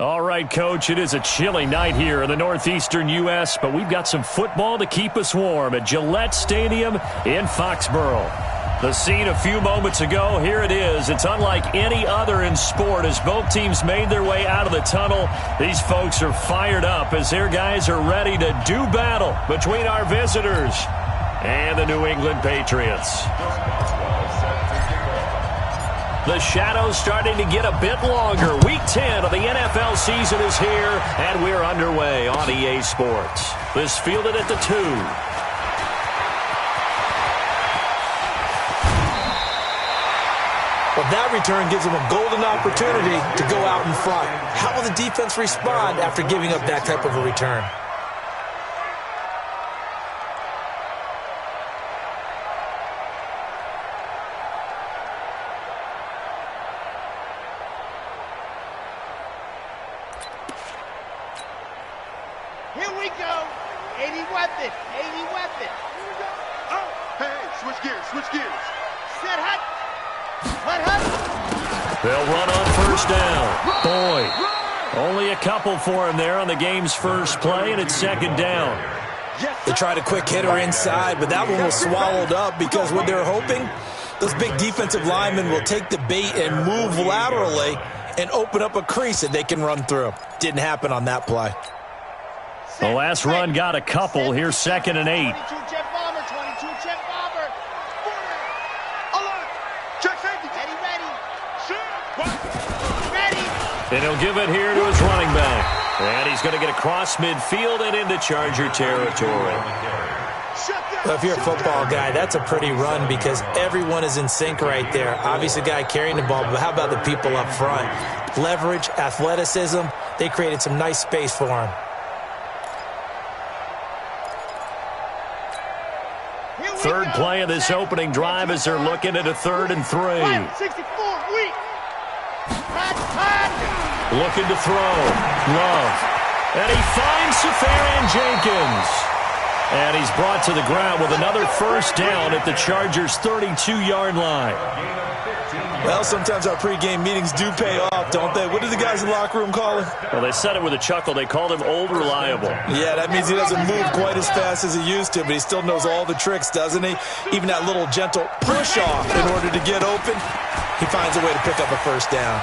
All right, Coach, it is a chilly night here in the northeastern U.S., but we've got some football to keep us warm at Gillette Stadium in Foxborough. The scene a few moments ago, here it is. It's unlike any other in sport as both teams made their way out of the tunnel. These folks are fired up as their guys are ready to do battle between our visitors and the New England Patriots. The shadow's starting to get a bit longer. Week 10 of the NFL season is here, and we're underway on EA Sports. This fielded at the 2. Well, that return gives them a golden opportunity to go out in front. How will the defense respond after giving up that type of a return? Here we go. 80 weapon. 80 weapon. Here we go. Oh. Hey, switch gears. Set hut. Hut. They'll run on first down. Boyd. Only a couple for him there on the game's first play, and it's second down. They tried a quick hitter inside, but that one was swallowed up because what they're hoping, those big defensive linemen will take the bait and move laterally and open up a crease that they can run through. Didn't happen on that play. The last run got a couple. Here's second and 8. 22 jet bomber. Alert. Check safety. Ready. And he'll give it here to his running back. And he's going to get across midfield and into Charger territory. Well, if you're a football guy, that's a pretty run because everyone is in sync right there. Obviously, the guy carrying the ball, but how about the people up front? Leverage, athleticism, they created some nice space for him. Third play of this opening drive as they're looking at a 3rd and 3. 64, weak. Looking to throw. Love. And he finds Safarian-Jenkins. And he's brought to the ground with another first down at the Chargers' 32-yard line. Well, sometimes our pregame meetings do pay off, don't they? What do the guys in the locker room call him? Well, they said it with a chuckle. They called him Old Reliable. Yeah, that means he doesn't move quite as fast as he used to, but he still knows all the tricks, doesn't he? Even that little gentle push-off in order to get open, he finds a way to pick up a first down.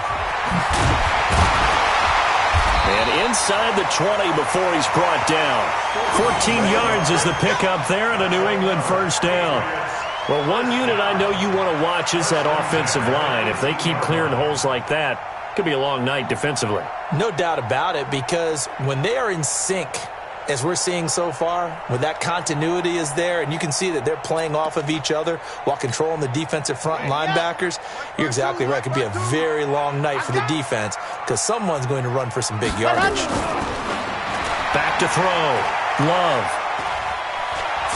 And inside the 20 before he's brought down. 14 yards is the pickup there and a New England first down. Well, one unit I know you want to watch is that offensive line. If they keep clearing holes like that, it could be a long night defensively. No doubt about it, because when they are in sync, as we're seeing so far, when that continuity is there, and you can see that they're playing off of each other while controlling the defensive front linebackers, you're exactly right. It could be a very long night for the defense because someone's going to run for some big yardage. Back to throw. Love.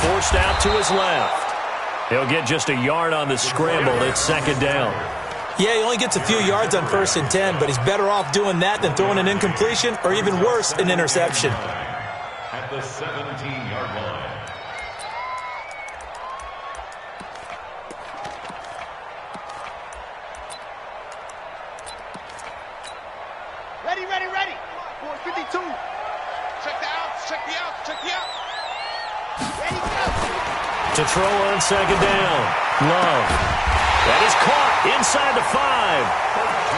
Forced out to his left. He'll get just a yard on the scramble. It's second down. Yeah, he only gets a few yards on 1st and 10, but he's better off doing that than throwing an incompletion or even worse, an interception. At the 17-yard line. Ready. 452. Check the out. Ready, go. To throw on second down. Love. That is caught inside the 5.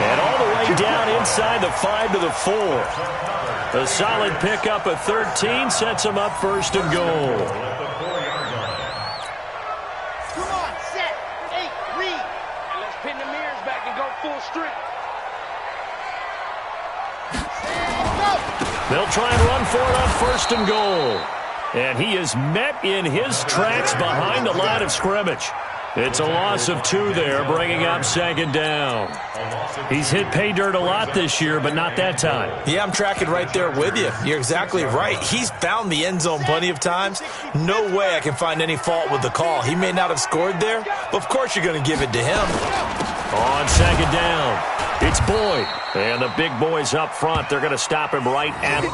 And all the way down inside the 5 to the 4. A solid pickup of 13 sets him up first and goal. Come on, set. 8, read. And let's pin the mirrors back and go full streak. They'll try and run for it on first and goal. And he is met in his tracks behind the line of scrimmage. It's a loss of 2 there, bringing up second down. He's hit pay dirt a lot this year, but not that time. Yeah, I'm tracking right there with you. You're exactly right. He's found the end zone plenty of times. No way I can find any fault with the call. He may not have scored there, but of course you're going to give it to him. On second down, it's Boyd. And the big boys up front, they're going to stop him right at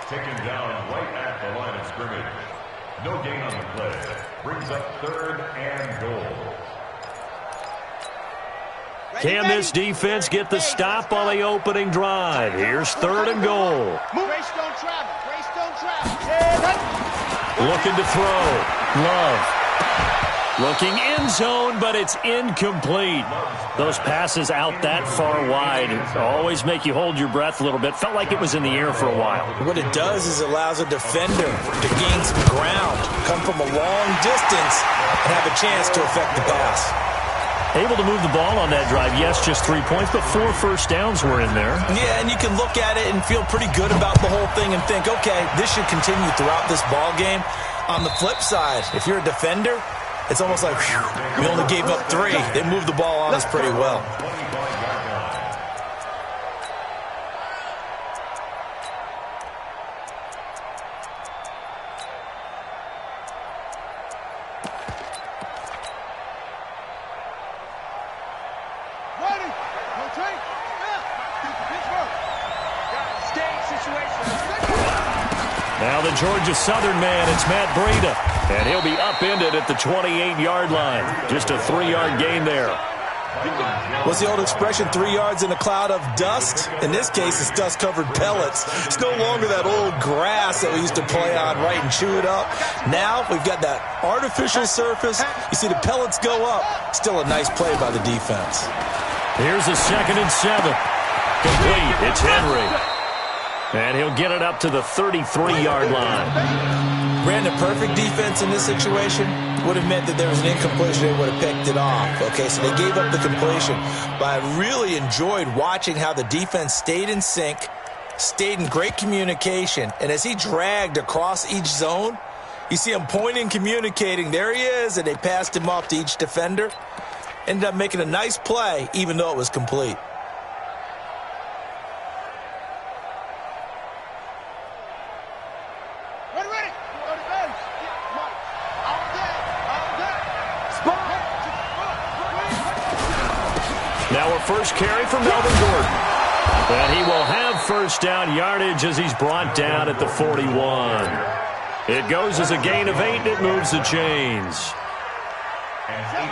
taken down right at the line of scrimmage. No gain on the play. Brings up 3rd and goal. Can this defense get the stop on the opening drive? Here's 3rd and goal. Greystone travel. Greystone travel. Looking to throw. Love. Looking end zone, but it's incomplete. Those passes out that far wide always make you hold your breath a little bit. Felt like it was in the air for a while. What it does is it allows a defender to gain some ground, come from a long distance, and have a chance to affect the pass. Able to move the ball on that drive. Yes, just 3 points, but 4 first downs were in there. Yeah, and you can look at it and feel pretty good about the whole thing and think, okay, this should continue throughout this ball game. On the flip side, if you're a defender, it's almost like, whew, we only gave up 3. They moved the ball on us pretty well. Now the Georgia Southern man, it's Matt Breida. And he'll be upended at the 28-yard line. Just a 3-yard gain there. What's the old expression, 3 yards in a cloud of dust? In this case, it's dust-covered pellets. It's no longer that old grass that we used to play on, right, and chew it up. Now we've got that artificial surface. You see the pellets go up. Still a nice play by the defense. Here's a 2nd and 7. Complete. It's Henry. And he'll get it up to the 33-yard line. Brandon, perfect defense in this situation would have meant that there was an incompletion. They would have picked it off. Okay, so they gave up the completion. But I really enjoyed watching how the defense stayed in sync, stayed in great communication. And as he dragged across each zone, you see him pointing, communicating. There he is, and they passed him off to each defender. Ended up making a nice play, even though it was complete. Now a first carry for Melvin Gordon. And he will have first down yardage as he's brought down at the 41. It goes as a gain of 8, and it moves the chains.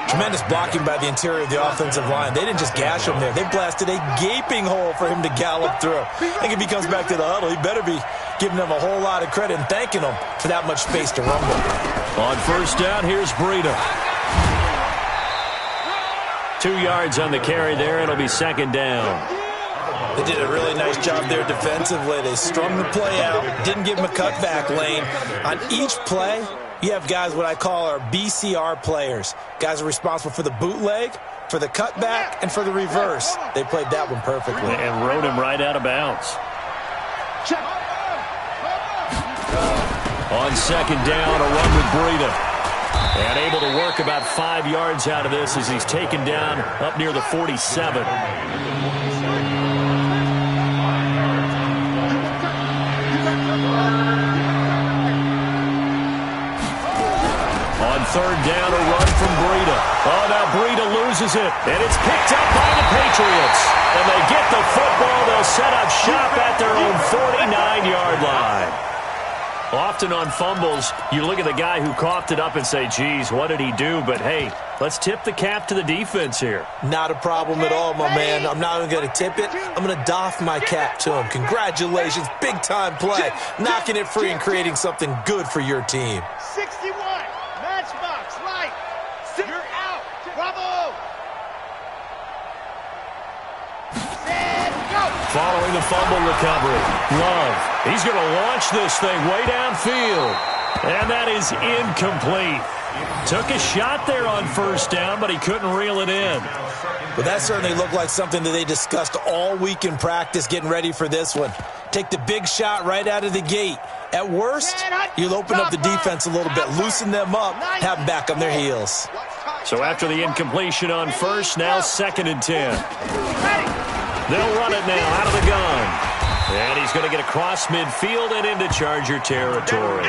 Tremendous blocking by the interior of the offensive line. They didn't just gash him there. They blasted a gaping hole for him to gallop through. I think if he comes back to the huddle, he better be giving them a whole lot of credit and thanking them for that much space to run with. On first down, here's Breida. 2 yards on the carry there. It'll be 2nd down. They did a really nice job there defensively. They strung the play out, didn't give him a cutback lane. On each play, you have guys what I call our BCR players. Guys are responsible for the bootleg, for the cutback, and for the reverse. They played that one perfectly. And rode him right out of bounds. On 2nd down, a run with Breida. And able to work about 5 yards out of this as he's taken down up near the 47. On 3rd down, a run from Breida. Oh, now Breida loses it, and it's picked up by the Patriots. And they get the football. They'll set up shop at their own 49-yard line. Often on fumbles, you look at the guy who coughed it up and say, geez, what did he do? But, hey, let's tip the cap to the defense here. Not a problem at all, my man. I'm not even going to tip it. I'm going to doff my cap to him. Congratulations. Big-time play. Knocking it free and creating something good for your team. 61. Matchbox. Right. You're out. Bravo. Following the fumble recovery, Love. He's going to launch this thing way downfield. And that is incomplete. Took a shot there on first down, but he couldn't reel it in. But that certainly looked like something that they discussed all week in practice getting ready for this one. Take the big shot right out of the gate. At worst, you'll open up the defense a little bit, loosen them up, have them back on their heels. So after the incompletion on first, now 2nd and 10. They'll run it now out of the gun. And he's going to get across midfield and into Charger territory.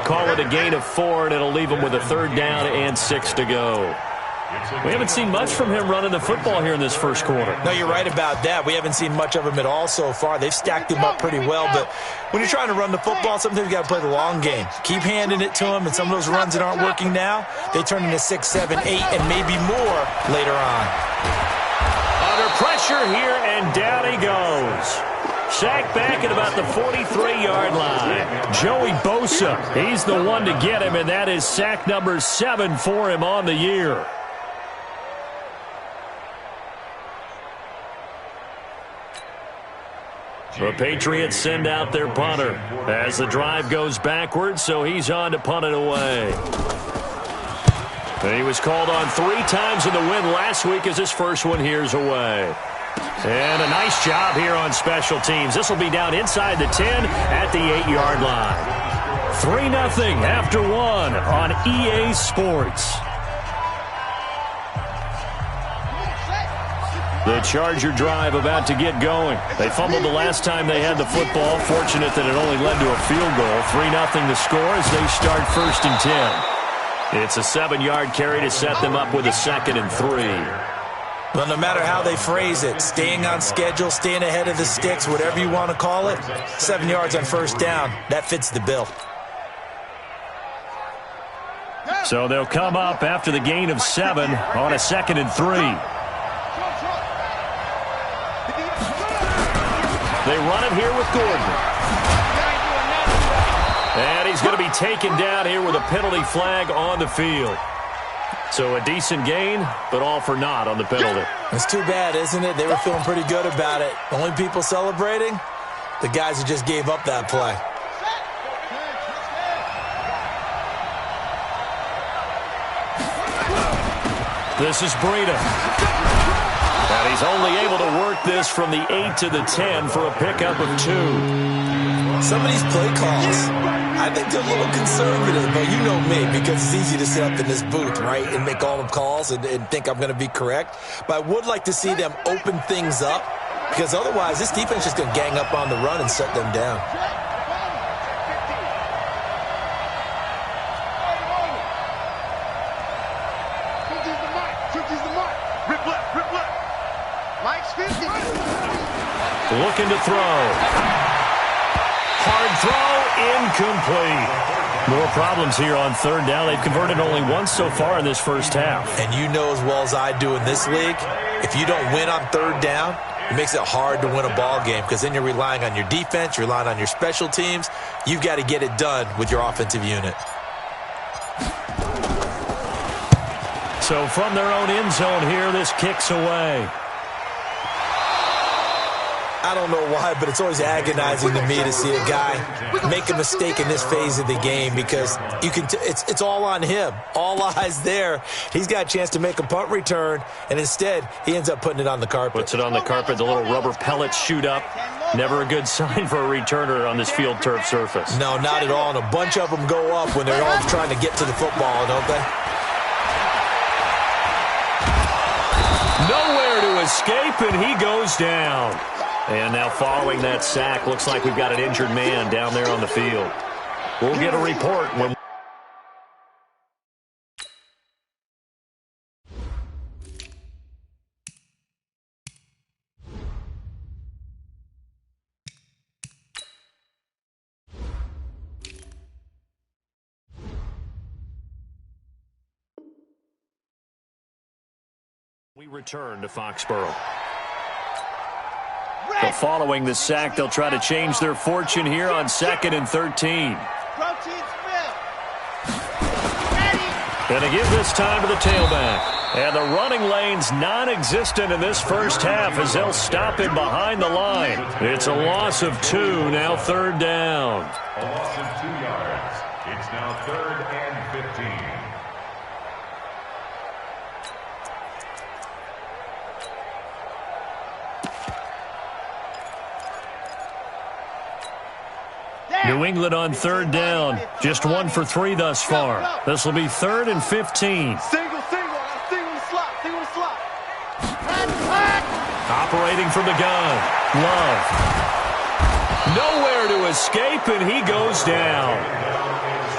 Call it a gain of 4, and it'll leave him with a 3rd down and 6 to go. We haven't seen much from him running the football here in this first quarter. No, you're right about that. We haven't seen much of him at all so far. They've stacked him up pretty well, but when you're trying to run the football, sometimes you got to play the long game. Keep handing it to him, and some of those runs that aren't working now, they turn into 6, 7, 8, and maybe more later on. Under pressure here, and down he goes. Sacked back at about the 43-yard line. Joey Bosa, he's the one to get him, and that is sack number 7 for him on the year. The Patriots send out their punter as the drive goes backwards, so he's on to punt it away. He was called on 3 times in the win last week as his first one here's away. And a nice job here on special teams. This will be down inside the 10 at the 8-yard line. 3-0 after 1 on EA Sports. The Charger drive about to get going. They fumbled the last time they had the football. Fortunate that it only led to a field goal. 3-0 the score as they start 1st and 10. It's a 7-yard carry to set them up with a 2nd and 3. Well, no matter how they phrase it, staying on schedule, staying ahead of the sticks, whatever you want to call it, 7 yards on 1st down, that fits the bill. So they'll come up after the gain of 7 on a 2nd and 3. They run it here with Gordon. And he's going to be taken down here with a penalty flag on the field. So a decent gain, but all for naught on the penalty. It's too bad, isn't it? They were feeling pretty good about it. The only people celebrating, the guys who just gave up that play. This is Breida. And he's only able to work this from the 8 to the 10 for a pickup of 2. Some of these play calls, I think they're a little conservative, but you know me, because it's easy to sit up in this booth, right, and make all the calls and think I'm going to be correct. But I would like to see them open things up, because otherwise this defense is just going to gang up on the run and shut them down. Looking to throw. Hard throw, incomplete. More problems here on 3rd down. They've converted only once so far in this first half. And you know as well as I do in this league, if you don't win on 3rd down, it makes it hard to win a ball game because then you're relying on your defense, you're relying on your special teams. You've got to get it done with your offensive unit. So from their own end zone here, this kicks away. I don't know why, but it's always agonizing to me to see a guy make a mistake in this phase of the game because you can. It's all on him. All eyes there. He's got a chance to make a punt return, and instead he ends up putting it on the carpet. Puts it on the carpet. The little rubber pellets shoot up. Never a good sign for a returner on this field turf surface. No, not at all. And a bunch of them go up when they're all trying to get to the football, don't they? Nowhere to escape, and he goes down. And now following that sack, looks like we've got an injured man down there on the field. We'll get a report when... we return to Foxborough. So following the sack, they'll try to change their fortune here on 2nd and 13. Going to give this time to the tailback. And the running lane's non-existent in this first half as they'll stop him behind the line. It's a loss of 2, now 3rd down. A loss of 2 yards. It's now 3rd and 15. New England on 3rd down. Just 1 for 3 thus far. This will be 3rd and 15. Single slot. Operating from the gun. Love. Nowhere to escape, and he goes down.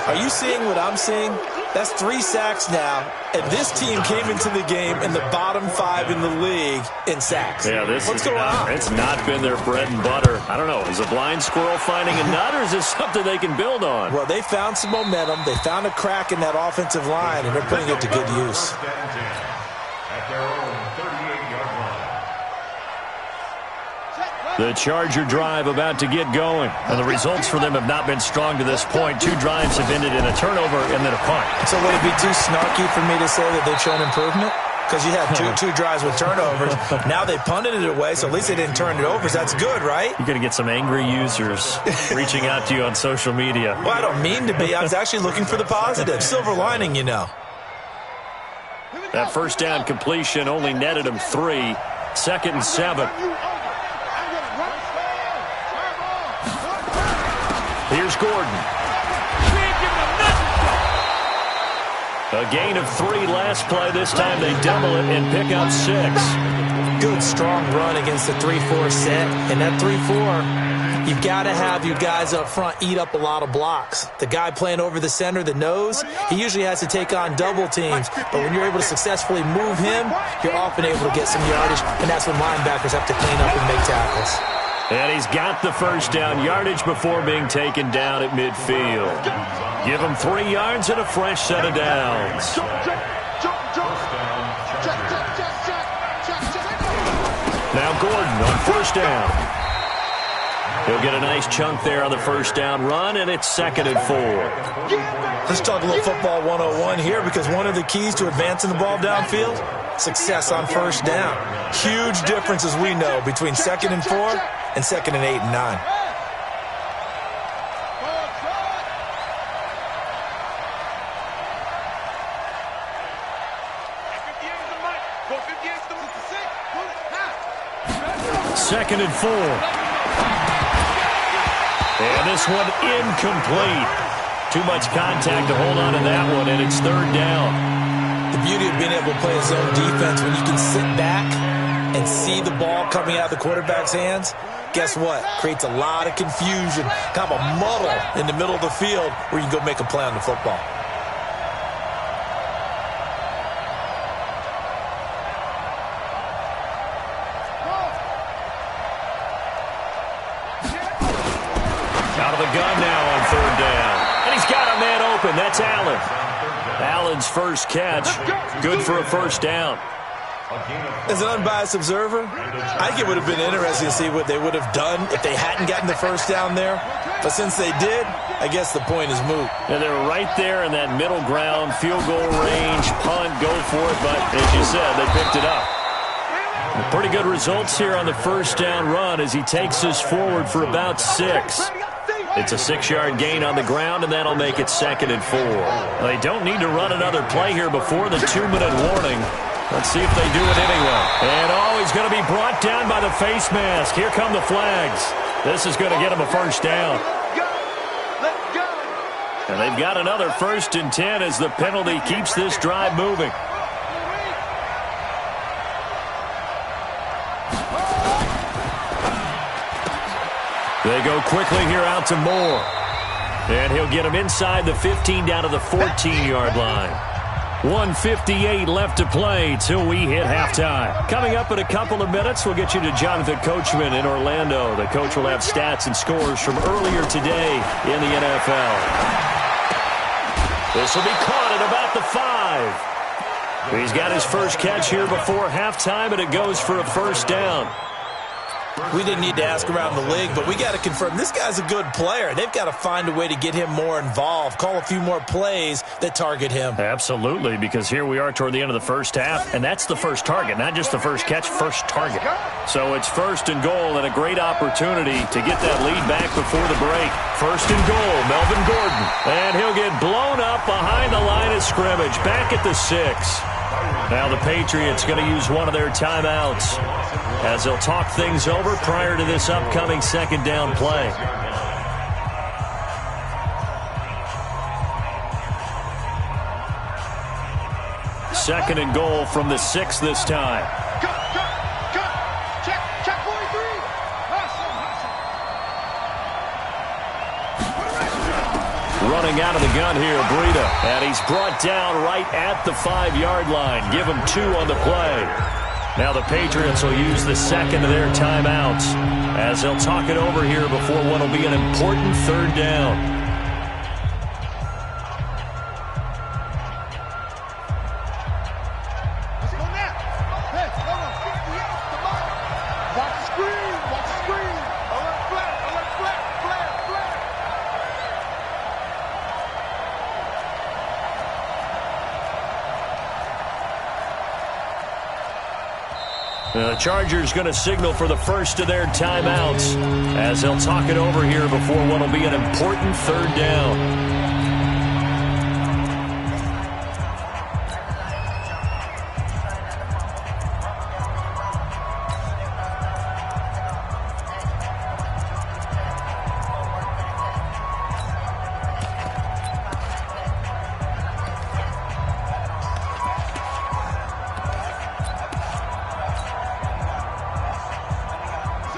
Are you seeing what I'm seeing? That's 3 sacks now, and this team came into the game in the bottom 5 in the league in sacks. Yeah, What's going on? It's not been their bread and butter. I don't know. Is a blind squirrel finding a nut, or is this something they can build on? Well, they found some momentum. They found a crack in that offensive line, and they're putting it to good use. At their own 38-yard line. The Charger drive about to get going. And the results for them have not been strong to this point. 2 drives have ended in a turnover and then a punt. So would it be too snarky for me to say that they've shown improvement? Because you had two drives with turnovers. Now they punted it away, so at least they didn't turn it over. So that's good, right? You're going to get some angry users reaching out to you on social media. Well, I don't mean to be. I was actually looking for the positive. Silver lining, you know. That first down completion only netted him 3. 2nd and 7. Here's Gordon. A gain of 3 last play. This time they double it and pick up 6. Good, strong run against the 3-4 set. And that 3-4, you've got to have your guys up front eat up a lot of blocks. The guy playing over the center, the nose, he usually has to take on double teams. But when you're able to successfully move him, you're often able to get some yardage. And that's when linebackers have to clean up and make tackles. And he's got the first down yardage before being taken down at midfield. Give him 3 yards and a fresh set of downs. Now Gordon on first down. He'll get a nice chunk there on the first down run, and it's 2nd and 4. Let's talk a little football 101 here, because one of the keys to advancing the ball downfield, success on first down. Huge difference, as we know, between 2nd and 4 and 2nd and 8 and 9. Second and 4. And this one incomplete. Too much contact to hold on to that one, and it's 3rd down. The beauty of being able to play a zone defense when you can sit back and see the ball coming out of the quarterback's hands, guess what? Creates a lot of confusion, kind of a muddle in the middle of the field where you can go make a play on the football. Out of the gun now on 3rd down. And he's got a man open. That's Allen. Allen's first catch. Good for a first down. As an unbiased observer, I think it would have been interesting to see what they would have done if they hadn't gotten the first down there. But since they did, I guess the point is moot. And they were right there in that middle ground, field goal range, punt, go for it. But as you said, they picked it up. Pretty good results here on the first down run as he takes us forward for about 6. It's a 6-yard gain on the ground, and that'll make it 2nd and 4. They don't need to run another play here before the 2-minute warning. Let's see if they do it anyway. And, he's going to be brought down by the face mask. Here come the flags. This is going to get him a first down. And they've got another 1st and 10 as the penalty keeps this drive moving. They go quickly here out to Moore. And he'll get him inside the 15 down to the 14-yard line. 1:58 left to play till we hit halftime. Coming up in a couple of minutes, we'll get you to Jonathan Coachman in Orlando. The coach will have stats and scores from earlier today in the NFL. This will be caught at about the 5. He's got his first catch here before halftime, and it goes for a first down. We didn't need to ask around the league, but we got to confirm this guy's a good player. They've got to find a way to get him more involved, call a few more plays that target him. Absolutely, because here we are toward the end of the first half, and that's the first target, not just the first catch, first target. So it's 1st and goal and a great opportunity to get that lead back before the break. 1st and goal, Melvin Gordon. And he'll get blown up behind the line of scrimmage, back at the 6. Now the Patriots going to use one of their timeouts as they'll talk things over prior to this upcoming 2nd down play. Second and goal from the 6 this time. Check 43. Running out of the gun here, Breida. And he's brought down right at the 5-yard line. Give him 2 on the play. Now the Patriots will use the second of their timeouts as they'll talk it over here before what will be an important 3rd down. The Chargers going to signal for the first of their timeouts as they'll talk it over here before what will be an important 3rd down.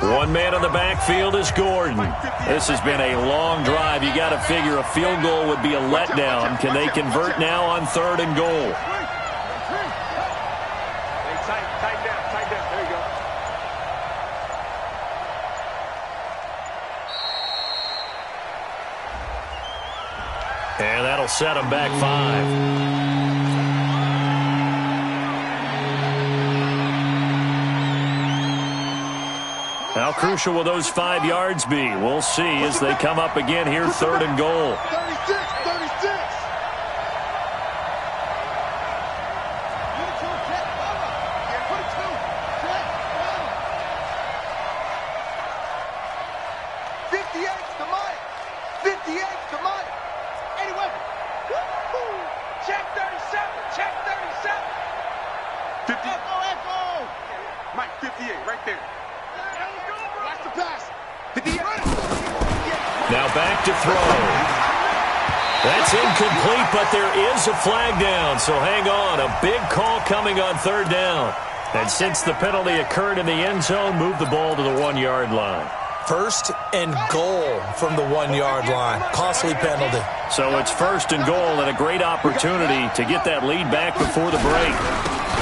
One man on the backfield is Gordon. This has been a long drive. You got to figure a field goal would be a letdown. Can they convert now on 3rd and goal? Tighten down. There you go. And that'll set them back 5. How crucial will those 5 yards be? We'll see as they come up again here, 3rd and goal. 36. Check 37. Echo. Mike, 58, right there. Watch the pass. 58. Now back to throw. That's incomplete, but there is a flag down, so hang on. A big call coming on 3rd down. And since the penalty occurred in the end zone, move the ball to the 1-yard line. 1st and goal from the 1-yard line. Costly penalty. So it's 1st and goal and a great opportunity to get that lead back before the break.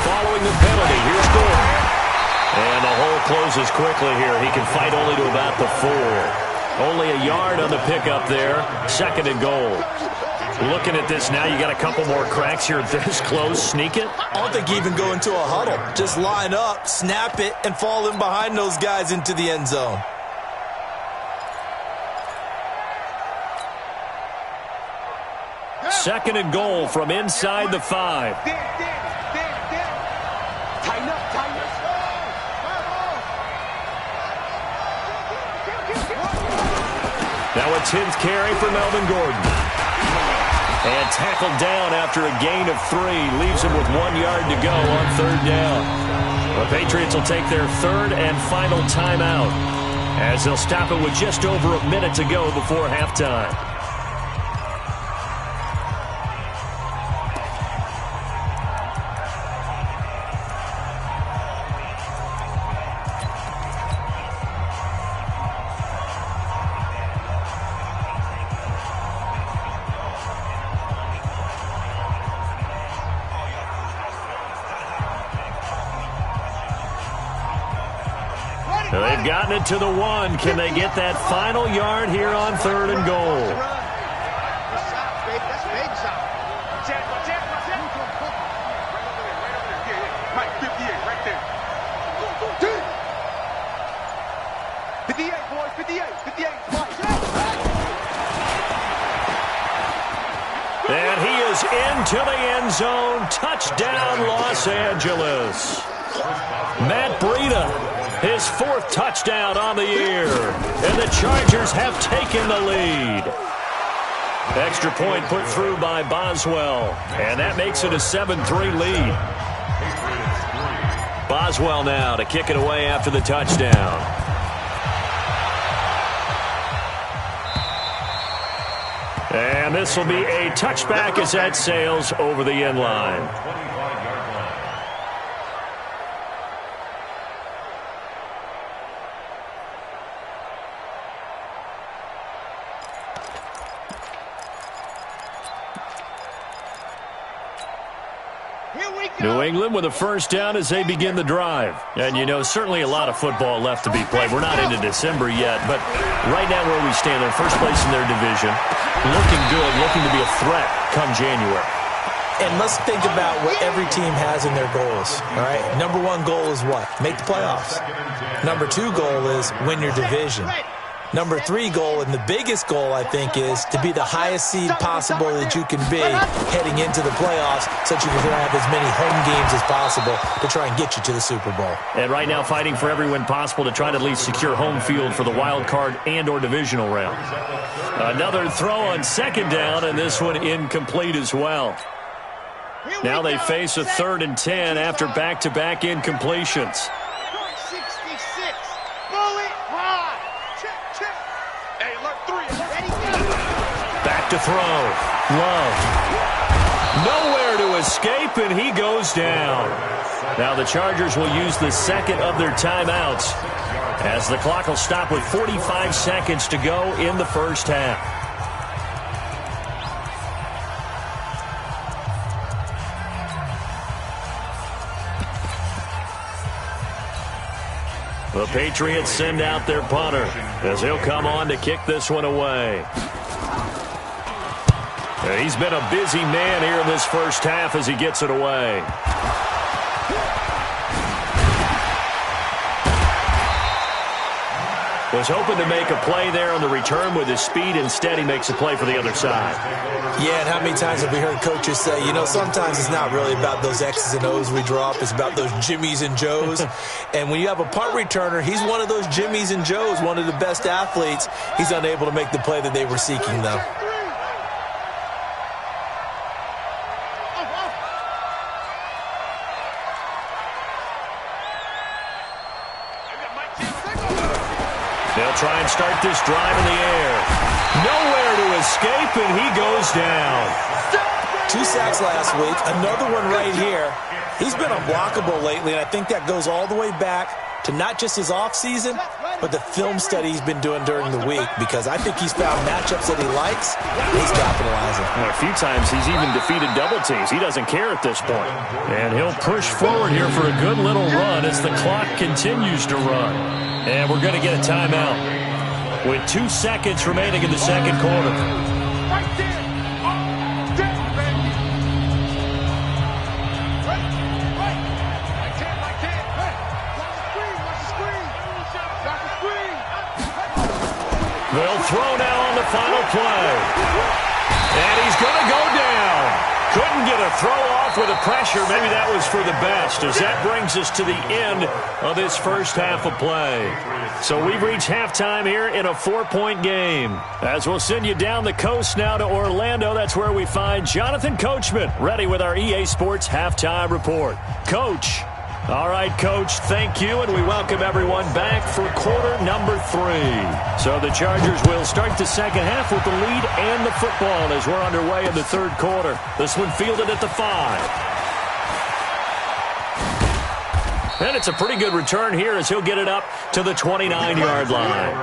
Following the penalty, here's Gordon. And the hole closes quickly here. He can fight only to about the 4. Only a yard on the pickup there. 2nd and goal. Looking at this now, you got a couple more cracks here this close. Sneak it? I don't think even go into a huddle. Just line up, snap it, and fall in behind those guys into the end zone. Second and goal from inside the 5. Tighten up. Now a 10th carry for Melvin Gordon. And tackled down after a gain of 3. Leaves him with 1 yard to go on 3rd down. The Patriots will take their 3rd and final timeout as they'll stop it with just over a minute to go before halftime. They've gotten it to the 1. Can they get that final yard here on 3rd and goal? That's big shot. Check. Mike, 58, right there. 58, boys, 58. And he is into the end zone. Touchdown, Los Angeles. Matt Breida, his 4th touchdown on the year. And the Chargers have taken the lead. Extra point put through by Boswell. And that makes it a 7-3 lead. Boswell now to kick it away after the touchdown. And this will be a touchback as that sails over the end line. New England with a first down as they begin the drive. And, you know, certainly a lot of football left to be played. We're not into December yet, but right now where we stand, they're first place in their division. Looking good, looking to be a threat come January. And let's think about what every team has in their goals, all right? Number one goal is what? Make the playoffs. Number two goal is win your division. Number three goal, and the biggest goal, I think, is to be the highest seed possible that you can be heading into the playoffs so that you can have as many home games as possible to try and get you to the Super Bowl. And right now fighting for every win possible to try to at least secure home field for the wild card and or divisional round. Another throw on second down, and this one incomplete as well. Now they face a 3rd and 10 after back-to-back incompletions. Back to throw. Love. Nowhere to escape, and he goes down. Now the Chargers will use the second of their timeouts as the clock will stop with 45 seconds to go in the first half. The Patriots send out their punter as he'll come on to kick this one away. He's been a busy man here in this first half as he gets it away. Was hoping to make a play there on the return with his speed. Instead, he makes a play for the other side. Yeah, and how many times have we heard coaches say, you know, sometimes it's not really about those X's and O's we drop. It's about those Jimmies and Joes. And when you have a punt returner, he's one of those Jimmies and Joes, one of the best athletes. He's unable to make the play that they were seeking, though. They'll try and start this drive in the air. Nowhere to escape, and he goes down. 2 sacks last week, another one right here. He's been unblockable lately, and I think that goes all the way back to not just his offseason, but the film study he's been doing during the week, because I think he's found matchups that he likes, and he's capitalizing. A few times he's even defeated double teams. He doesn't care at this point. And he'll push forward here for a good little run as the clock continues to run. And we're going to get a timeout with 2 seconds remaining in the second quarter. They'll throw now on the final play. And he's going to go down. Couldn't get a throw off with the pressure. Maybe that was for the best, as that brings us to the end of this first half of play. So we've reached halftime here in a 4-point game. As we'll send you down the coast now to Orlando, that's where we find Jonathan Coachman, ready with our EA Sports Halftime Report. Coach. All right, Coach, thank you, and we welcome everyone back for quarter number 3. So the Chargers will start the second half with the lead and the football as we're underway in the third quarter. This one fielded at the 5. And it's a pretty good return here as he'll get it up to the 29-yard line.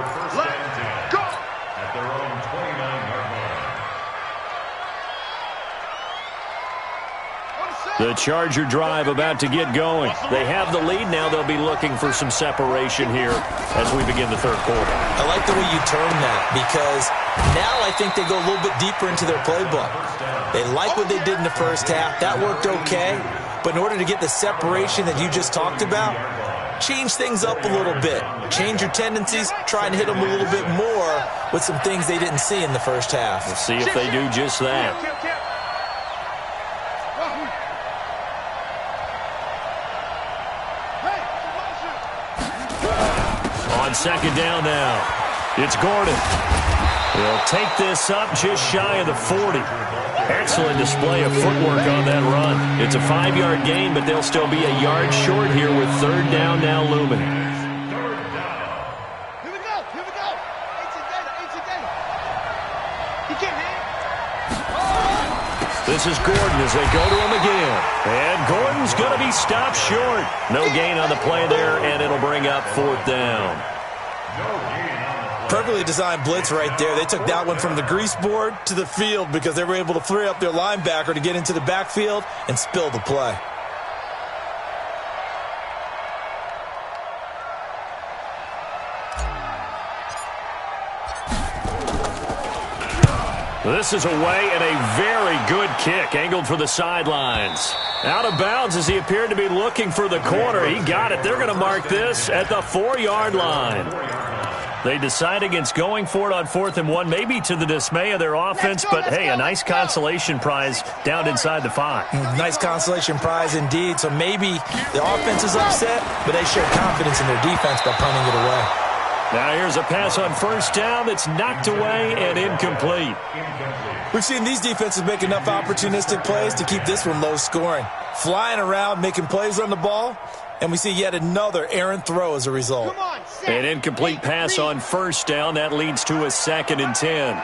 The Charger drive about to get going. They have the lead. Now they'll be looking for some separation here as we begin the third quarter. I like the way you term that, because now I think they go a little bit deeper into their playbook. They like what they did in the first half. That worked okay. But in order to get the separation that you just talked about, change things up a little bit. Change your tendencies. Try and hit them a little bit more with some things they didn't see in the first half. We'll see if they do just that. On second down now, it's Gordon. He'll take this up just shy of the 40. Excellent display of footwork on that run. It's a 5-yard gain, but they'll still be a yard short here with third down now looming. Here we go. This is Gordon as they go to him again. And Gordon's going to be stopped short. No gain on the play there, and it'll bring up fourth down. Perfectly designed blitz right there. They took that one from the grease board to the field because they were able to free up their linebacker to get into the backfield and spill the play. This is away and a very good kick, angled for the sidelines. Out of bounds as he appeared to be looking for the corner. He got it. They're going to mark this at the 4-yard line. They decide against going for it on 4th and 1, maybe to the dismay of their offense, but hey, a nice consolation prize down inside the 5. Nice consolation prize indeed. So maybe the offense is upset, but they show confidence in their defense by punting it away. Now here's a pass on 1st down that's knocked away and incomplete. We've seen these defenses make enough opportunistic plays to keep this one low scoring. Flying around, making plays on the ball, and we see yet another errant throw as a result. An incomplete pass on 1st down. That leads to a 2nd and 10.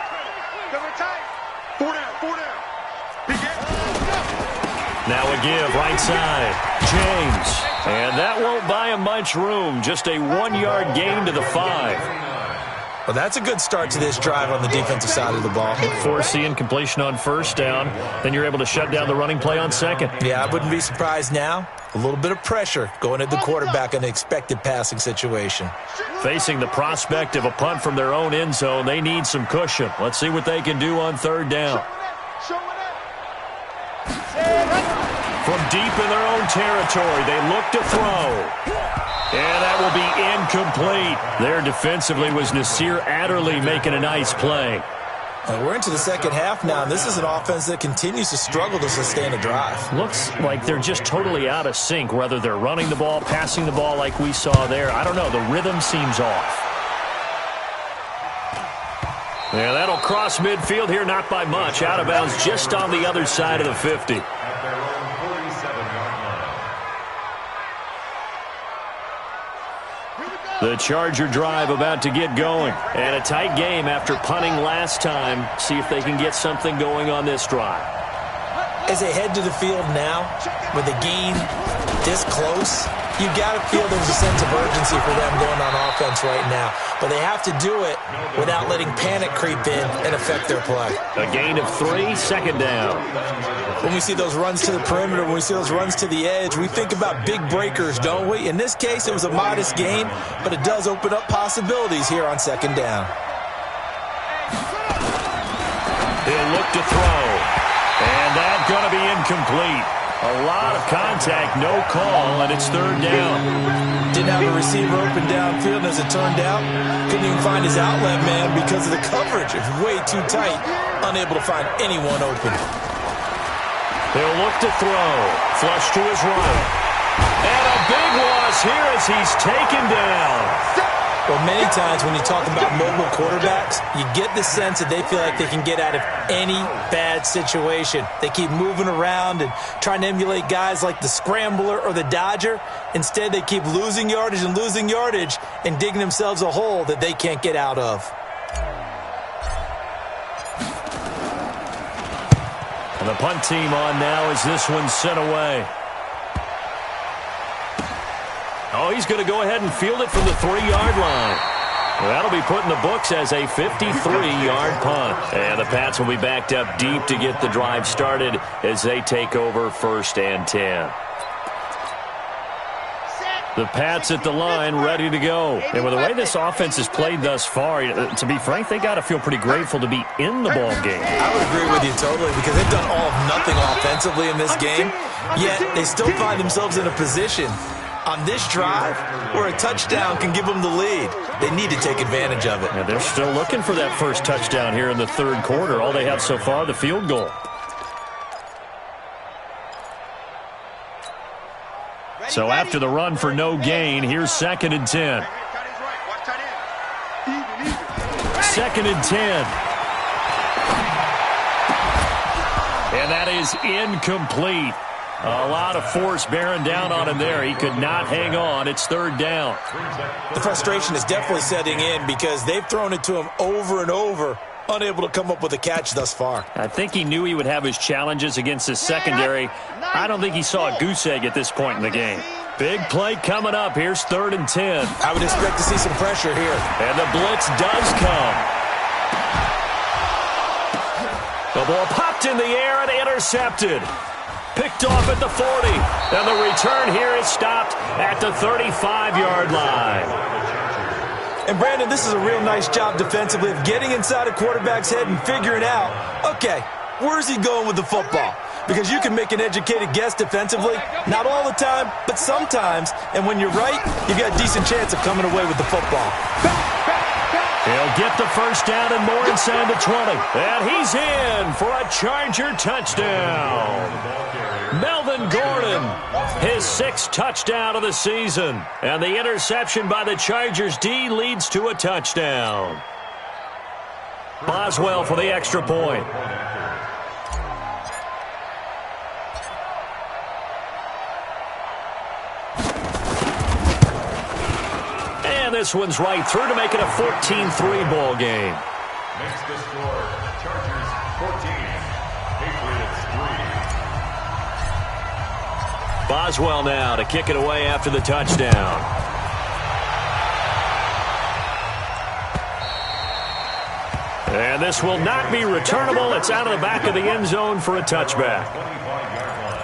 4 down. Now a give, right side. James. And that won't buy him much room. Just a 1-yard gain to the 5. Well, that's a good start to this drive on the defensive side of the ball. Force the incompletion on 1st down. Then you're able to shut down the running play on 2nd. Yeah, I wouldn't be surprised now. A little bit of pressure going at the quarterback in the expected passing situation. Facing the prospect of a punt from their own end zone, they need some cushion. Let's see what they can do on 3rd down. From deep in their own territory, they look to throw. And that will be incomplete. There defensively was Nasir Adderley making a nice play. We're into the second half now, and this is an offense that continues to struggle to sustain a drive. Looks like they're just totally out of sync, whether they're running the ball, passing the ball like we saw there. I don't know. The rhythm seems off. Yeah, that'll cross midfield here, not by much. Out of bounds just on the other side of the 50. The Charger drive about to get going. And a tight game after punting last time. See if they can get something going on this drive. As they head to the field now, with the game this close, you've got to feel there's a sense of urgency for them going on offense right now. But they have to do it without letting panic creep in and affect their play. A gain of 3, 2nd down. When we see those runs to the perimeter, when we see those runs to the edge, we think about big breakers, don't we? In this case, it was a modest gain, but it does open up possibilities here on 2nd down. He'll look to throw. And that's going to be incomplete. A lot of contact, no call, and it's 3rd down. Didn't have a receiver open downfield, and as it turned out, couldn't even find his outlet man because of the coverage. It's way too tight, unable to find anyone open. He'll look to throw. Flush to his right. And a big loss here as he's taken down. Well, many times when you talk about mobile quarterbacks, you get the sense that they feel like they can get out of any bad situation. They keep moving around and trying to emulate guys like the Scrambler or the Dodger. Instead, they keep losing yardage and digging themselves a hole that they can't get out of. And the punt team on now as this one's sent away. Oh, he's going to go ahead and field it from the 3-yard line. That'll be put in the books as a 53-yard punt. And the Pats will be backed up deep to get the drive started as they take over 1st and 10. The Pats at the line ready to go. And with the way this offense has played thus far, to be frank, they got to feel pretty grateful to be in the ball game. I would agree with you totally because they've done all of nothing offensively in this game, yet they still find themselves in a position on this drive where a touchdown can give them the lead. They need to take advantage of it. And they're still looking for that first touchdown here in the 3rd quarter. All they have so far, the field goal. So after the run for no gain, here's 2nd and 10. 2nd and 10. And that is incomplete. A lot of force bearing down on him there. He could not hang on. It's 3rd down. The frustration is definitely setting in because they've thrown it to him over and over, unable to come up with a catch thus far. I think he knew he would have his challenges against his secondary. I don't think he saw a goose egg at this point in the game. Big play coming up. Here's 3rd and 10. I would expect to see some pressure here. And the blitz does come. The ball popped in the air and intercepted. Picked off at the 40. And the return here is stopped at the 35-yard line. And, Brandon, this is a real nice job defensively of getting inside a quarterback's head and figuring out, okay, where's he going with the football? Because you can make an educated guess defensively, not all the time, but sometimes. And when you're right, you've got a decent chance of coming away with the football. He'll get the first down and more inside the 20. And he's in for a Charger touchdown. Melvin Gordon, his 6th touchdown of the season. And the interception by the Chargers D leads to a touchdown. Boswell for the extra point. And this one's right through to make it a 14-3 ball game. Makes the score Chargers 14, Patriots 3. Boswell now to kick it away after the touchdown. And this will not be returnable. It's out of the back of the end zone for a touchback. 25-yard line.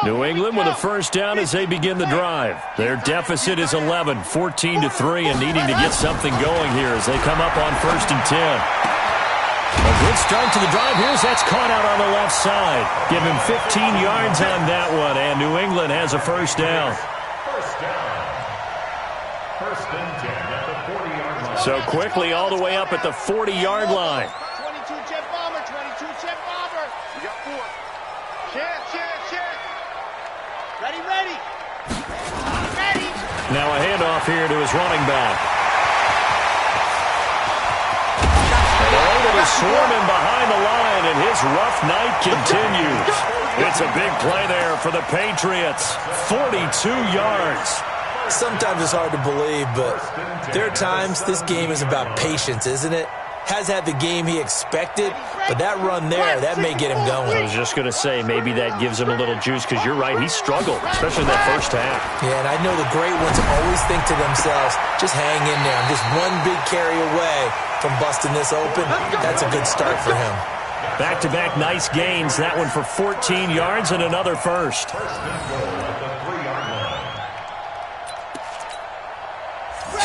New England with a first down as they begin the drive. Their deficit is 11, 14-3, and needing to get something going here as they come up on 1st and 10. A good start to the drive. Here's that's caught out on the left side. Give him 15 yards on that one, and New England has a first down. First down. 1st and 10 at the 40-yard line. So quickly all the way up at the 40-yard line. 22 jet bomber, 22 jet bomber. We got 4. Check. Ready. Now a handoff here to his running back. And they're able to swarm him behind the line, and his rough night continues. It's a big play there for the Patriots. 42 yards. Sometimes it's hard to believe, but there are times this game is about patience, isn't it? Has had the game he expected, but that run there, that may get him going. I was just going to say, maybe that gives him a little juice, because you're right, he struggled, especially in that first half. Yeah, and I know the great ones always think to themselves, just hang in there. I'm just one big carry away from busting this open. That's a good start for him. Back-to-back nice gains, that one for 14 yards and another first. First and goal at the 3-yard line.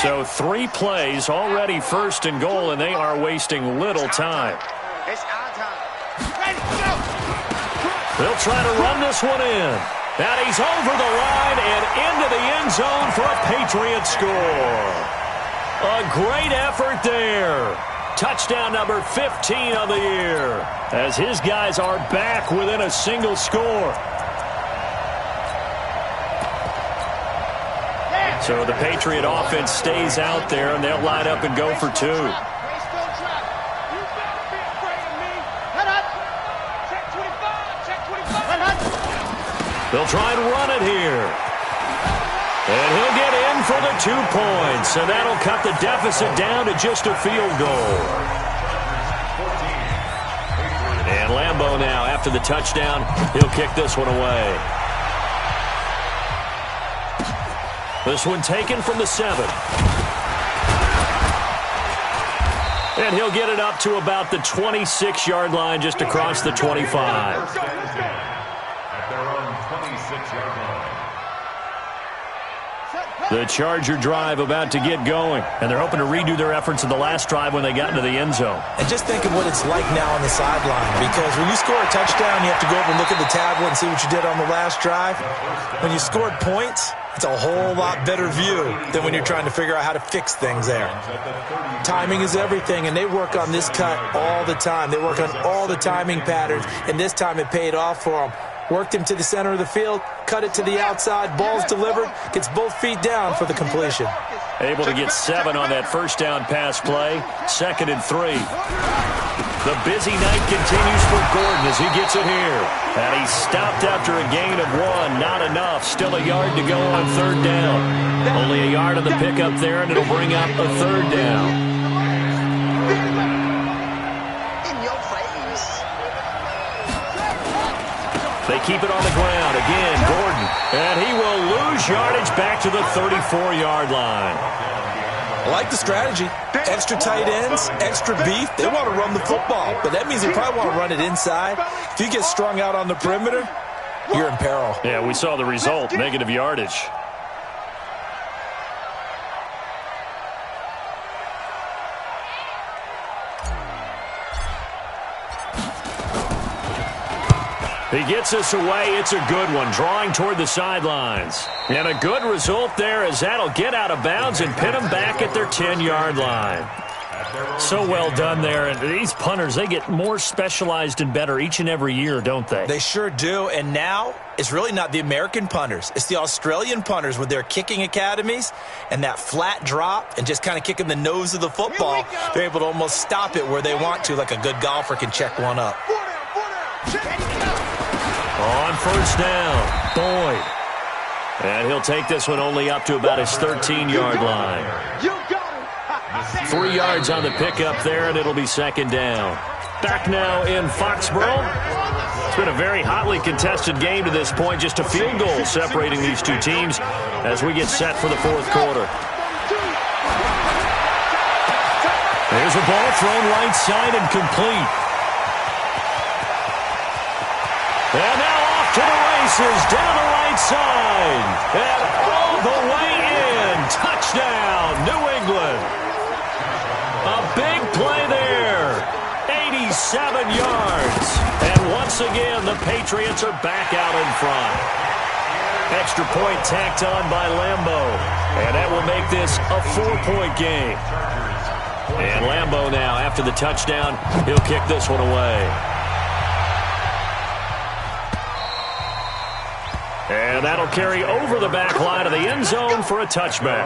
So 3 plays, already 1st and goal, and they are wasting little time. It's our time. Ready, go! They'll try to run this one in. And he's over the line and into the end zone for a Patriot score. A great effort there. Touchdown number 15 of the year, as his guys are back within a single score. So the Patriot offense stays out there, and they'll line up and go for 2. They'll try and run it here. And he'll get in for the 2 points, and that'll cut the deficit down to just a field goal. And Lambeau now, after the touchdown, he'll kick this one away. This one taken from the 7. And he'll get it up to about the 26-yard line, just across the 25. At their own 26-yard line. The Charger drive about to get going, and they're hoping to redo their efforts in the last drive when they got into the end zone. And just think of what it's like now on the sideline, because when you score a touchdown, you have to go over and look at the tablet and see what you did on the last drive. When you scored points, it's a whole lot better view than when you're trying to figure out how to fix things there. Timing is everything, and they work on this cut all the time. They work on all the timing patterns, and this time it paid off for them. Worked him to the center of the field, cut it to the outside, ball's delivered, gets both feet down for the completion. Able to get 7 on that first down pass play. 2nd and 3. The busy night continues for Gordon as he gets it here. And he stopped after a gain of 1. Not enough. Still a yard to go on 3rd down. Only a yard on the pickup there, and it'll bring up a 3rd down. In your face. They keep it on the ground. Again, Gordon. And he will lose yardage back to the 34-yard line. I like the strategy. Extra tight ends, extra beef. They want to run the football, but that means they probably want to run it inside. If you get strung out on the perimeter, you're in peril. Yeah, we saw the result, negative yardage. He gets us away. It's a good one, drawing toward the sidelines. And a good result there as that'll get out of bounds and pin them back at their 10-yard line. So well done there. And these punters, they get more specialized and better each and every year, don't they? They sure do. And now it's really not the American punters. It's the Australian punters with their kicking academies and that flat drop and just kind of kicking the nose of the football. They're able to almost stop it where they want to, like a good golfer can check one up. On 1st down, Boyd. And he'll take this one only up to about his 13-yard line. 3 yards on the pickup there, and it'll be 2nd down. Back now in Foxborough. It's been a very hotly contested game to this point. Just a field goal separating these two teams as we get set for the 4th quarter. There's a ball thrown right side and complete. And now off to the races, down the right side. And all the way in. Touchdown, New England. A big play there. 87 yards. And once again, the Patriots are back out in front. Extra point tacked on by Lambo. And that will make this a 4-point game. And Lambo now, after the touchdown, he'll kick this one away. And that'll carry over the back line of the end zone for a touchback.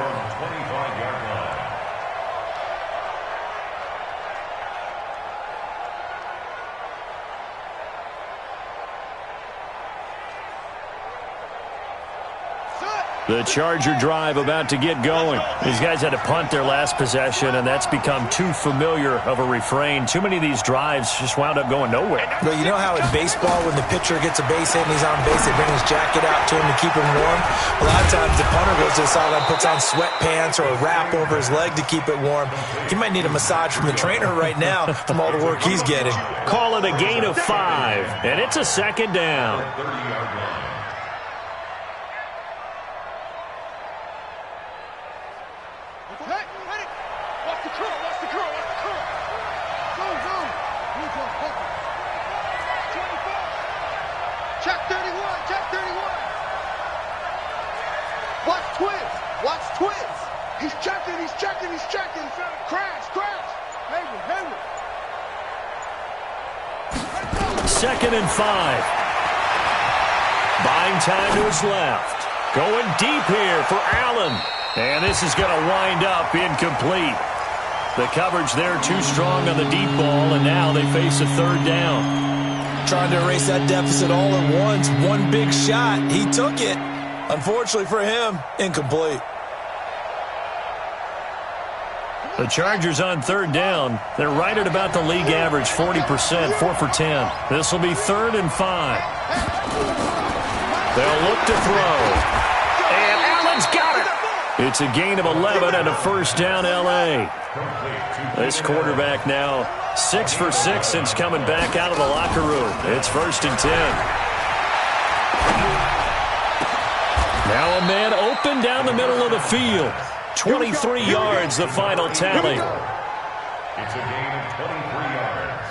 The Charger drive about to get going. These guys had to punt their last possession, and that's become too familiar of a refrain. Too many of these drives just wound up going nowhere. Well, you know how in baseball, when the pitcher gets a base hit and he's on base, they bring his jacket out to him to keep him warm? A lot of times the punter goes to the sideline, puts on sweatpants or a wrap over his leg to keep it warm. He might need a massage from the trainer right now from all the work he's getting. Call it a gain of 5, and it's a 2nd down. He's checking. Crash. 2nd and 5. Buying time to his left. Going deep here for Allen. And this is going to wind up incomplete. The coverage there too strong on the deep ball, and now they face a 3rd down. Trying to erase that deficit all at once. One big shot. He took it. Unfortunately for him, incomplete. The Chargers on 3rd down. They're right at about the league average, 40%, 4 for 10. This will be 3rd and 5. They'll look to throw. And Allen's got it. It's a gain of 11 and a 1st down, L.A. This quarterback now 6 for 6 since coming back out of the locker room. It's 1st and 10. Now a man open down the middle of the field. 23 yards, the final tally. It's a gain of 23 yards.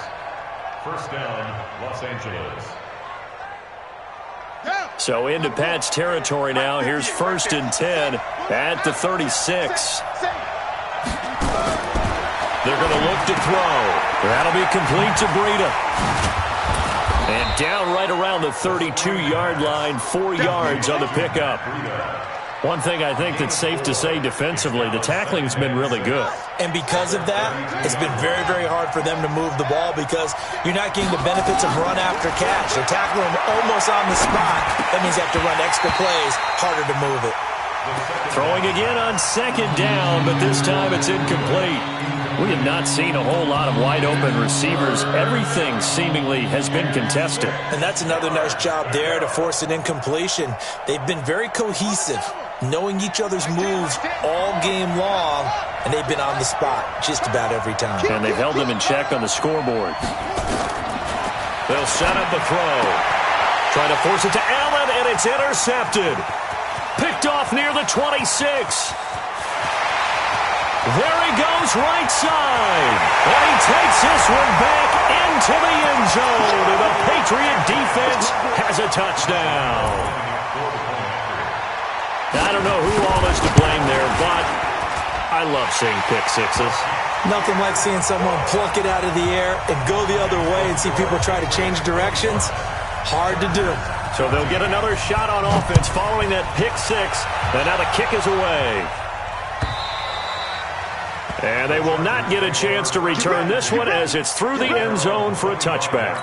1st down, Los Angeles. So into Pat's territory now. Here's 1st and 10 at the 36. They're going to look to throw. That'll be complete to Breida. And down right around the 32-yard line, 4 yards on the pickup. One thing I think that's safe to say defensively, the tackling's been really good. And because of that, it's been very, very hard for them to move the ball because you're not getting the benefits of run after catch. They're tackling them almost on the spot. That means you have to run extra plays, harder to move it. Throwing again on 2nd down, but this time it's incomplete. We have not seen a whole lot of wide-open receivers. Everything seemingly has been contested. And that's another nice job there to force an incompletion. They've been very cohesive, knowing each other's moves all game long, and they've been on the spot just about every time. And they've held them in check on the scoreboard. They'll set up a throw. Trying to force it to Allen, and it's intercepted. Picked off near the 26. There he goes, right side. And he takes this one back into the end zone. And the Patriot defense has a touchdown. I don't know who all is to blame there, but I love seeing pick sixes. Nothing like seeing someone pluck it out of the air and go the other way and see people try to change directions. Hard to do. So they'll get another shot on offense following that pick six. And now the kick is away. And they will not get a chance to return this one as it's through the end zone for a touchback.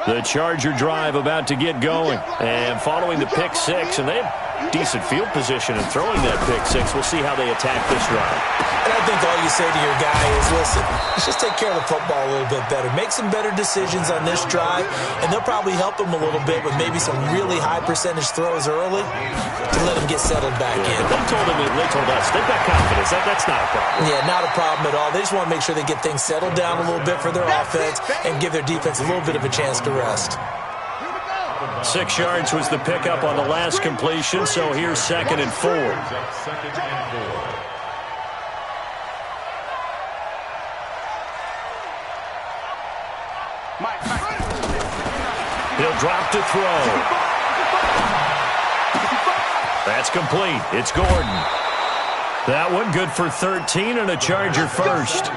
The Charger drive about to get going. And following the pick six, and they have decent field position in throwing that pick six. We'll see how they attack this drive. And I think all you say to your guy is, listen, let's just take care of the football a little bit better. Make some better decisions on this drive, and they'll probably help him a little bit with maybe some really high percentage throws early to let him get settled back in. They told us they've got confidence. That's not a problem. Yeah, not a problem at all. They just want to make sure they get things settled down a little bit for their offense and give their defense a little bit of a chance to rest. 6 yards was the pickup on the last completion, so here's 2nd and 4. He'll drop to throw. That's complete. It's Gordon. That one good for 13 and a Charger first.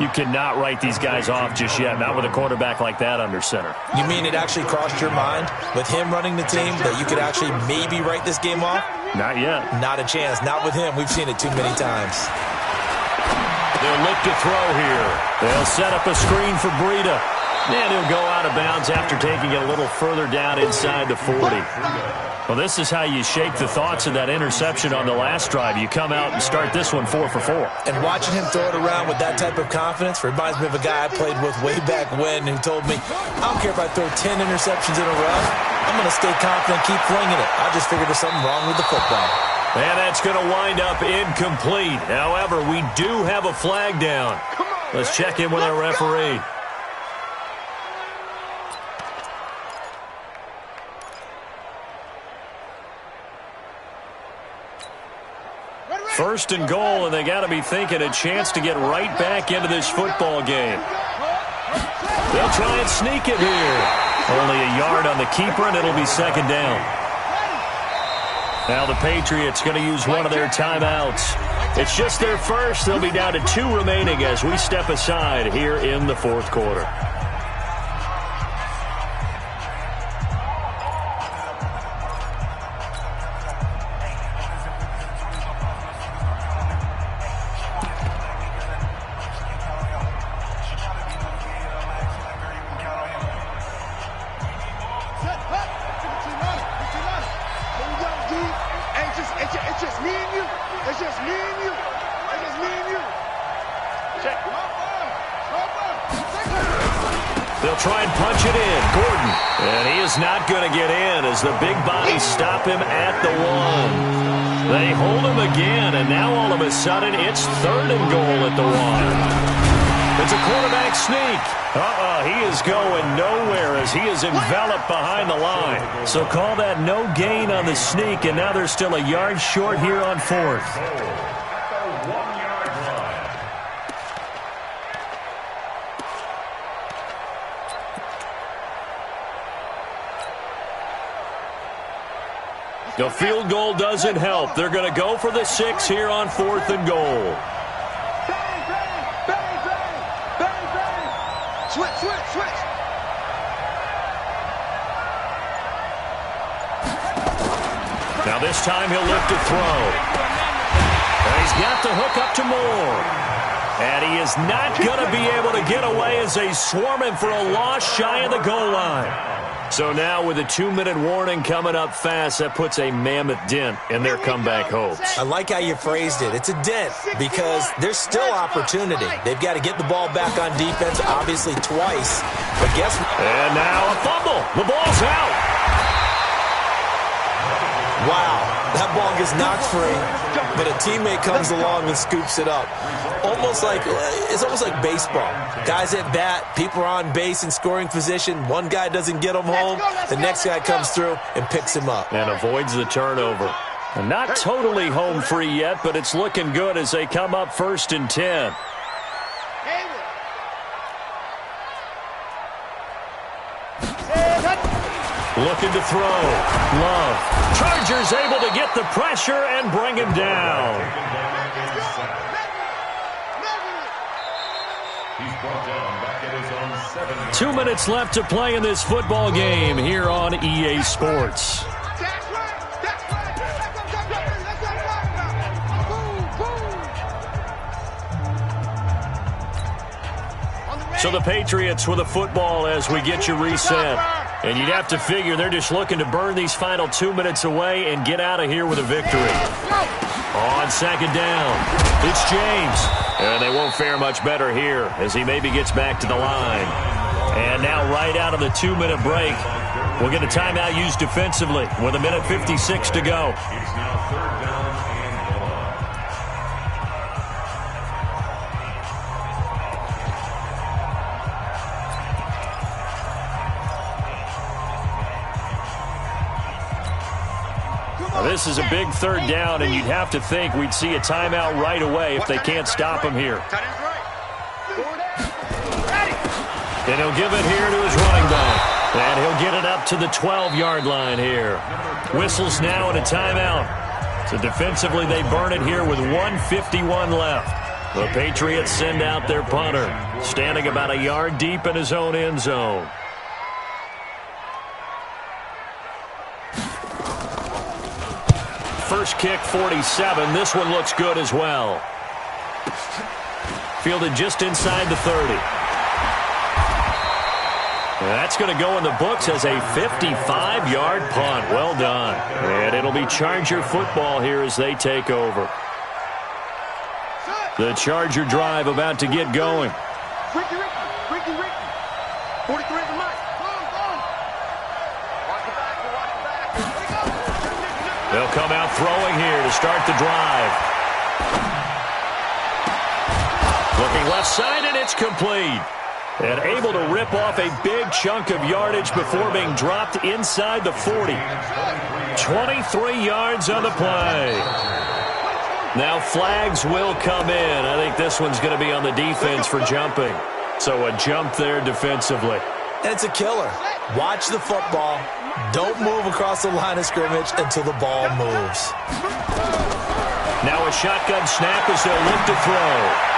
You cannot write these guys off just yet, not with a quarterback like that under center. You mean it actually crossed your mind with him running the team that you could actually maybe write this game off? Not yet. Not a chance. Not with him. We've seen it too many times. They'll look to throw here. They'll set up a screen for Breida. And he'll go out of bounds after taking it a little further down inside the 40. Well, this is how you shake the thoughts of that interception on the last drive. You come out and start this one 4 for 4. And watching him throw it around with that type of confidence reminds me of a guy I played with way back when who told me, I don't care if I throw 10 interceptions in a row. I'm going to stay confident, keep flinging it. I just figured there's something wrong with the football. And that's going to wind up incomplete. However, we do have a flag down. Let's check in with our referee. First and goal, and they got to be thinking a chance to get right back into this football game. They'll try and sneak it here. Only a yard on the keeper, and it'll be 2nd down. Now the Patriots going to use one of their timeouts. It's just their first. They'll be down to 2 remaining as we step aside here in the 4th quarter. They'll try and punch it in. Gordon. And he is not going to get in as the big bodies stop him at the 1. They hold him again, and now all of a sudden it's 3rd and goal at the 1. It's a quarterback sneak. He is going nowhere as he is enveloped behind the line. So call that no gain on the sneak, and now they're still a yard short here on 4th. The field goal doesn't help. They're going to go for the 6 here on 4th and goal. Now this time he'll look to throw. And he's got the hook up to Moore. And he is not going to be able to get away as they swarm him for a loss shy of the goal line. So now with a 2-minute warning coming up fast, that puts a mammoth dent in their comeback hopes. I like how you phrased it. It's a dent because there's still opportunity. They've got to get the ball back on defense, obviously twice. But guess what? And now a fumble. The ball's out. Wow, that ball gets knocked free, but a teammate comes along and scoops it up. It's almost like baseball. Guys at bat, people are on base in scoring position. One guy doesn't get him home. The next guy comes through and picks him up. And avoids the turnover. And not totally home free yet, but it's looking good as they come up 1st and 10. Looking to throw. Love. Chargers able to get the pressure and bring him down. He's brought down back at his own 7. 2 minutes left to play in this football game here on EA Sports. So the Patriots with a football as we get you reset. And you'd have to figure they're just looking to burn these final 2 minutes away and get out of here with a victory. On 2nd down, it's James. And they won't fare much better here as he maybe gets back to the line. And now right out of the 2-minute break, we'll get a timeout used defensively with 1:56 to go. It's now 3rd down and 1. This is a big 3rd down, and you'd have to think we'd see a timeout right away if they can't stop him here. And he'll give it here to his running back. And he'll get it up to the 12-yard line here. Whistles now and a timeout. So defensively, they burn it here with 1:51 left. The Patriots send out their punter, standing about a yard deep in his own end zone. First kick, 47. This one looks good as well. Fielded just inside the 30. That's going to go in the books as a 55-yard punt. Well done. And it'll be Charger football here as they take over. The Charger drive about to get going. Ricky. 43 is the mic. Watch the back. They'll come out throwing here to start the drive. Looking left side, and it's complete. And able to rip off a big chunk of yardage before being dropped inside the 40. 23 yards on the play. Now flags will come in. I think this one's going to be on the defense for jumping. So a jump there defensively. And it's a killer. Watch the football. Don't move across the line of scrimmage until the ball moves. Now a shotgun snap as they'll look to throw.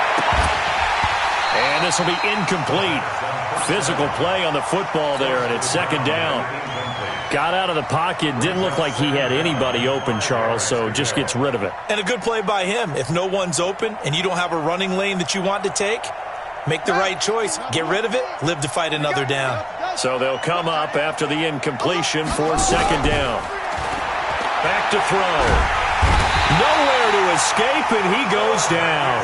And this will be incomplete. Physical play on the football there, and it's 2nd down. Got out of the pocket. Didn't look like he had anybody open, Charles, so just gets rid of it. And a good play by him. If no one's open and you don't have a running lane that you want to take, make the right choice. Get rid of it. Live to fight another down. So they'll come up after the incompletion for 2nd down. Back to throw. Nowhere to escape, and he goes down.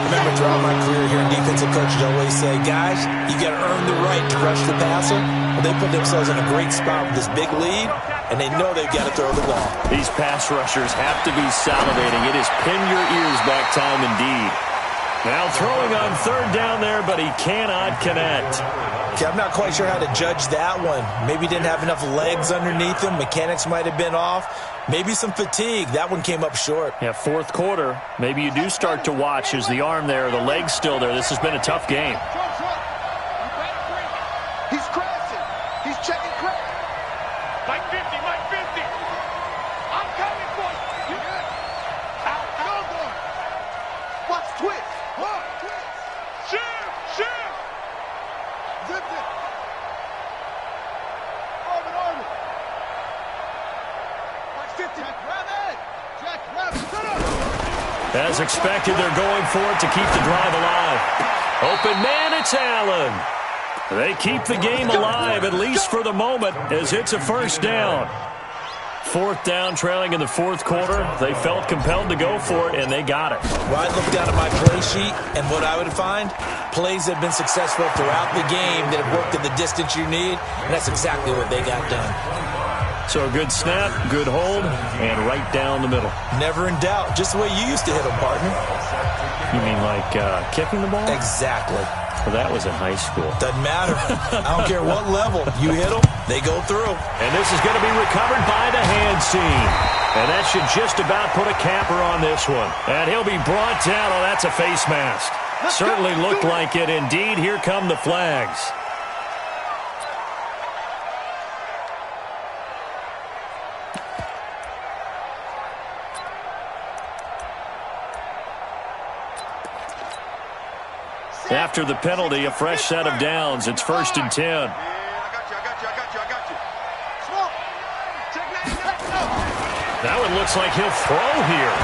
Remember, throughout my career here in defensive coaches, I always say, guys, you got to earn the right to rush the passer. Well, they put themselves in a great spot with this big lead, and they know they've got to throw the ball. These pass rushers have to be salivating. It is pin your ears back time indeed. Now throwing on 3rd down there, but he cannot connect. Okay, I'm not quite sure how to judge that one. Maybe he didn't have enough legs underneath him. Mechanics might have been off. Maybe some fatigue. That one came up short. Yeah, 4th quarter. Maybe you do start to watch as the arm there, the leg's still there. This has been a tough game. He's crashing. He's checking crash. Mike 50. I'm coming for you. Out. Watch twitch. Shift. Zip it. Arm it. Watch As expected, they're going for it to keep the drive alive. Open man, it's Allen. They keep the game alive, at least for the moment, as it's a first down. Fourth down, trailing in the fourth quarter. They felt compelled to go for it, and they got it. Well, I look down at my play sheet, and what I would find, plays that have been successful throughout the game that have worked in the distance you need, and that's exactly what they got done. So a good snap, good hold, and right down the middle. Never in doubt. Just the way you used to hit them, partner. You mean like kicking the ball? Exactly. Well, that was in high school. Doesn't matter. I don't care what level. You hit them, they go through. And this is going to be recovered by the hands team. And that should just about put a capper on this one. And he'll be brought down. Oh, that's a face mask. Certainly looked like it. Indeed, here come the flags. After the penalty, a fresh set of downs. It's 1st and 10. I got you. Smoke. That one looks like he'll throw here.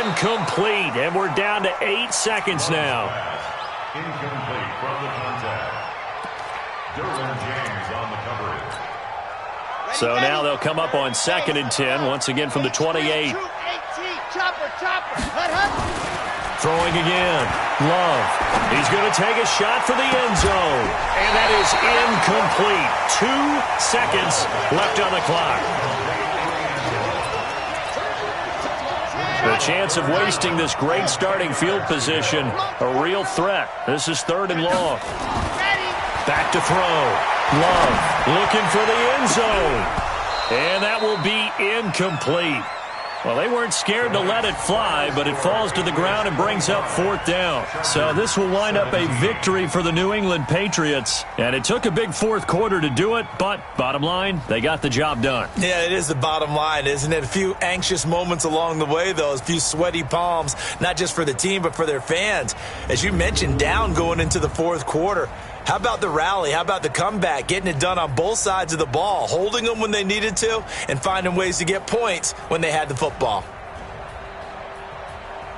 Incomplete. And we're down to 8 seconds now. Incomplete from the contact. Derwin James on the coverage. So now they'll come up on 2nd and 10, once again from the 28. Chopper. Hut. Throwing again. Love. He's going to take a shot for the end zone. And that is incomplete. 2 seconds left on the clock. The chance of wasting this great starting field position, a real threat. This is 3rd and long. Back to throw. Love looking for the end zone. And that will be incomplete. Well, they weren't scared to let it fly, but it falls to the ground and brings up 4th down. So this will wind up a victory for the New England Patriots. And it took a big fourth quarter to do it, but bottom line, they got the job done. Yeah, it is the bottom line, isn't it? A few anxious moments along the way, though. A few sweaty palms, not just for the team, but for their fans. As you mentioned, down going into the fourth quarter. How about the rally? How about the comeback? Getting it done on both sides of the ball, holding them when they needed to, and finding ways to get points when they had the football.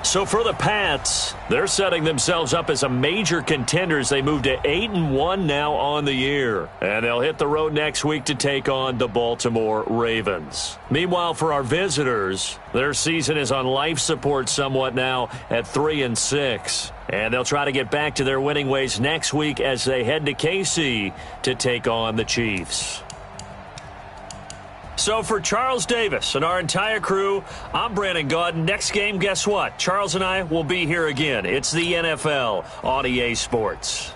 So for the Pats, they're setting themselves up as a major contender as they move to 8-1 now on the year. And they'll hit the road next week to take on the Baltimore Ravens. Meanwhile, for our visitors, their season is on life support somewhat now at 3-6. And they'll try to get back to their winning ways next week as they head to KC to take on the Chiefs. So for Charles Davis and our entire crew, I'm Brandon Gaudin. Next game, guess what? Charles and I will be here again. It's the NFL on EA Sports.